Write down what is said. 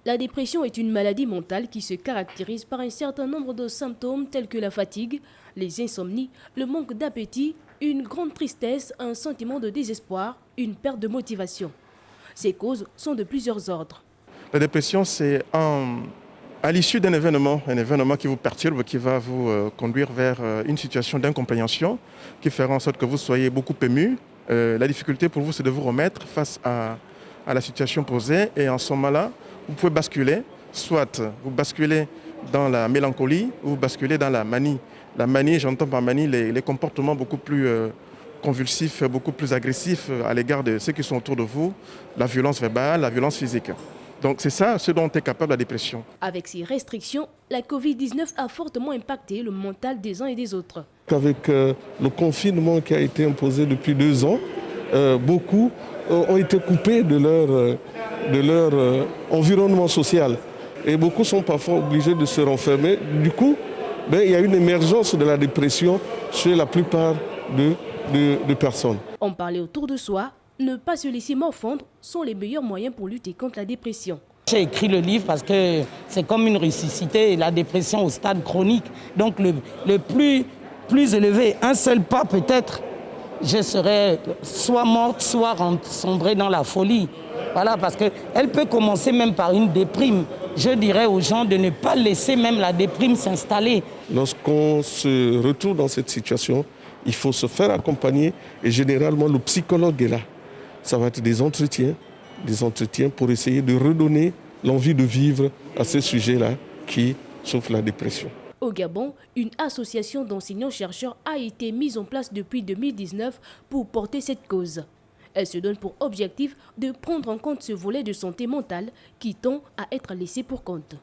La dépression est une maladie mentale qui se caractérise par un certain nombre de symptômes tels que la fatigue, les insomnies, le manque d'appétit, une grande tristesse, un sentiment de désespoir, une perte de motivation. Ces causes sont de plusieurs ordres. La dépression, c'est à l'issue d'un événement qui vous perturbe, qui va vous conduire vers une situation d'incompréhension, qui fera en sorte que vous soyez beaucoup ému. La difficulté pour vous, c'est de vous remettre face à la situation posée. Et en ce moment-là, vous pouvez basculer, soit vous basculez dans la mélancolie ou vous basculez dans la manie. La manie, j'entends par manie les comportements beaucoup plus convulsifs, beaucoup plus agressifs à l'égard de ceux qui sont autour de vous, la violence verbale, la violence physique. Donc c'est ça ce dont est capable la dépression. Avec ces restrictions, la Covid-19 a fortement impacté le mental des uns et des autres. Avec le confinement qui a été imposé depuis 2 ans, beaucoup ont été coupés de leur environnement social. Et beaucoup sont parfois obligés de se renfermer. Du coup, il y a une émergence de la dépression chez la plupart de personnes. En parler autour de soi, ne pas se laisser morfondre sont les meilleurs moyens pour lutter contre la dépression. J'ai écrit le livre parce que c'est comme une ressuscité, la dépression au stade chronique. Donc le plus élevé, un seul pas peut-être, je serais soit morte, soit sombrée dans la folie. Voilà, parce qu'elle peut commencer même par une déprime. Je dirais aux gens de ne pas laisser même la déprime s'installer. Lorsqu'on se retrouve dans cette situation, il faut se faire accompagner et généralement le psychologue est là. Ça va être des entretiens pour essayer de redonner l'envie de vivre à ces sujets-là qui souffrent la dépression. Au Gabon, une association d'enseignants-chercheurs a été mise en place depuis 2019 pour porter cette cause. Elle se donne pour objectif de prendre en compte ce volet de santé mentale qui tend à être laissé pour compte.